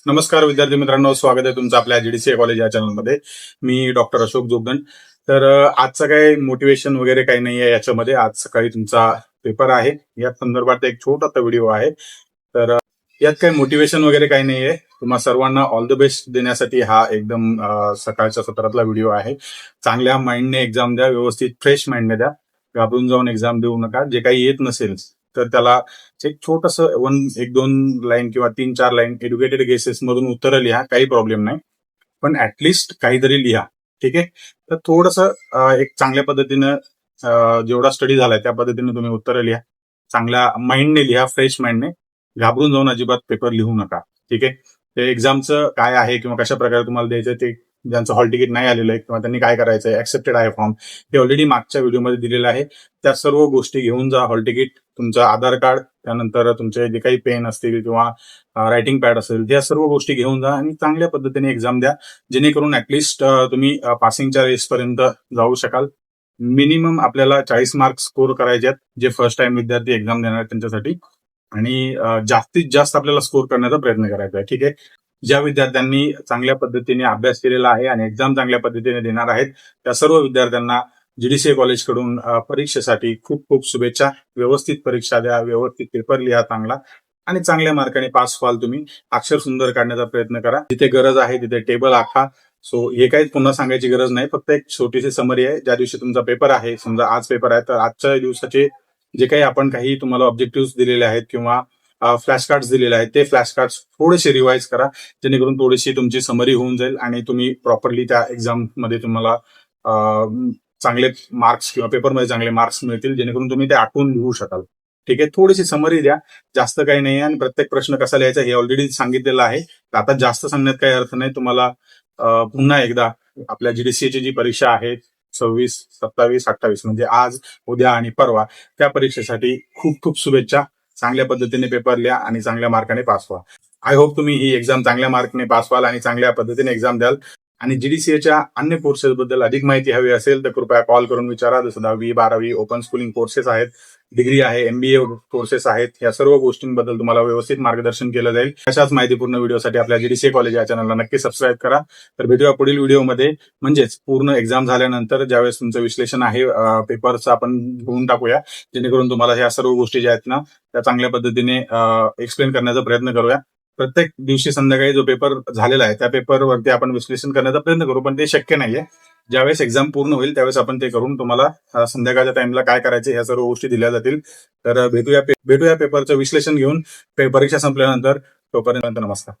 नमस्कार विद्यार्थी मित्रांनो, स्वागत आहे तुमचं आपल्या जीडीसी कॉलेज या चॅनलमध्ये. मी डॉक्टर अशोक जोगदंड. तर आजचं काही मोटिवेशन वगैरे काही नाही आहे याच्यामध्ये. आज सकाळी तुमचा पेपर आहे, या संदर्भात एक छोटासा व्हिडिओ आहे. तर यात काही मोटिवेशन वगैरे काही नाही आहे. तुम्हा सर्वांना ऑल द बेस्ट देण्यासाठी हा एकदम सकाळच्या सत्रातला व्हिडिओ आहे. चांगल्या माइंडने एक्झाम द्या, व्यवस्थित फ्रेश माइंडने द्या. घाबरून जाऊन एक्झाम देऊ नका. जे काही येत नसेल तर त्याला एक छोटस एक दोन लाईन किंवा 3-4 लाईन एज्युकेटेड गेसेस मधून उत्तर लिहा, काही प्रॉब्लेम नाही. पण ऍटलिस्ट काहीतरी लिहा. ठीक आहे. तर थोडस एक चांगल्या पद्धतीनं जेवढा स्टडी झालाय त्या पद्धतीने तुम्ही उत्तर लिहा. चांगल्या माइंडने लिहा, फ्रेश माइंडने. घाबरून जाऊन अजिबात पेपर लिहू नका. ठीक आहे. ते एक्झामचं काय आहे किंवा कशा प्रकारे तुम्हाला द्यायचं ते, ज्यांचं हॉल तिकीट नाही आलेलं आहे किंवा त्यांनी काय करायचंय, ऍक्सेप्टेड आहे फॉर्म, हे ऑलरेडी मागच्या व्हिडिओमध्ये दिलेलं आहे. त्या सर्व गोष्टी घेऊन जा. हॉल तिकीट, तुमचं आधार कार्ड, त्यानंतर तुमचे जे काही पेन असतील किंवा रायटिंग पॅड असेल, या सर्व गोष्टी घेऊन जा आणि चांगल्या पद्धतीने एक्झाम द्या, जेणेकरून ऍटलिस्ट तुम्ही पासिंगच्या रेसपर्यंत जाऊ शकाल. मिनिमम आपल्याला 40 मार्क्स स्कोर करायचे आहेत, जे फर्स्ट टाइम विद्यार्थी एक्झाम देणार आहेत त्यांच्यासाठी. आणि जास्तीत जास्त आपल्याला स्कोर करण्याचा प्रयत्न करायचा आहे. ठीक आहे. ज्या विद्यार्थ्यांनी चांगल्या पद्धतीने अभ्यास केलेला आहे आणि एक्झाम चांगल्या पद्धतीने देणार आहेत, त्या सर्व विद्यार्थ्यांना जीडीसी कॉलेजकडून परीक्षेसाठी खूप खूप शुभेच्छा. व्यवस्थित परीक्षा द्या, व्यवस्थित पेपर लिहा चांगला, आणि चांगल्या मार्काने पास व्हाल तुम्ही. अक्षर सुंदर काढण्याचा प्रयत्न करा. जिथे गरज आहे तिथे टेबल आखा. सो हे काही पुन्हा सांगायची गरज नाही, फक्त एक छोटीशी समरी आहे. ज्या दिवशी तुमचा पेपर आहे, समजा आज पेपर आहे, तर आजच्या दिवसाचे जे काही आपण काही तुम्हाला ऑब्जेक्टिव्ह दिलेले आहेत किंवा फ्लॅश कार्ड्स दिलेले आहेत, ते फ्लॅश कार्ड्स थोडेसे रिवाइज करा, जेणेकरून थोडीशी तुमची समरी होऊन जाईल आणि तुम्ही प्रॉपरली त्या एक्झाम मध्ये तुम्हाला चांगले मार्क्स किंवा पेपरमध्ये चांगले मार्क्स मिळतील, जेणेकरून तुम्ही ते आठवून लिहू शकाल. ठीक आहे. थोडीशी समरी द्या, जास्त काही नाही. आणि प्रत्येक प्रश्न कसा लिहायचा हे ऑलरेडी सांगितलेलं आहे. आता जास्त सांगण्यात काही अर्थ नाही. तुम्हाला पुन्हा एकदा आपल्या जीडीसीची जी परीक्षा आहे 26, 27, 28, म्हणजे आज, उद्या आणि परवा, त्या परीक्षेसाठी खूप खूप शुभेच्छा. चांगल्या पद्धतीने पेपर लिहा आणि चांगल्या मार्काने पास व्हा. आय होप तुम्ही ही एक्झाम चांगल्या मार्कने पास व्हाल आणि चांगल्या पद्धतीने एक्झाम द्याल. आणि जीडीसीएच्या अन्य कोर्सेस बद्दल अधिक माहिती हवी असेल तर कृपया कॉल करून विचारा. जसं 10वी 12वी ओपन स्कूलिंग कोर्सेस आहेत, डिग्री आहे, एमबीए कोर्सेस आहेत. या सर्व गोष्टींबद्दल तुम्हाला व्यवस्थित मार्गदर्शन केलं जाईल. अशाच माहितीपूर्ण व्हिडिओसाठी आपल्या जीडीसी कॉलेज या चॅनलला नक्की सबस्क्राईब करा. तर भेटूया पुढील व्हिडिओमध्ये, म्हणजेच पूर्ण एक्झाम झाल्यानंतर ज्यावेळेस तुमचं विश्लेषण आहे पेपरचं, आपण घेऊन टाकूया, जेणेकरून तुम्हाला ह्या सर्व गोष्टी ज्या आहेत ना त्या चांगल्या पद्धतीने एक्सप्लेन करण्याचा प्रयत्न करूया. प्रत्येक दिवशी संध्याकाळी जो पेपर झालेला आहे त्या पेपरवरती आपण विश्लेषण करण्याचा प्रयत्न करू, पण ते शक्य नाहीये. ज्यावेळेस एक्झाम पूर्ण होईल त्यावेळेस आपण ते करून तुम्हाला संध्याकाळच्या टाइमला काय करायचे ह्या सर्व गोष्टी दिल्या जातील. तर भेटूया पेपरचं विश्लेषण घेऊन परीक्षा संपल्यानंतर. तोपर्यंत नमस्कार.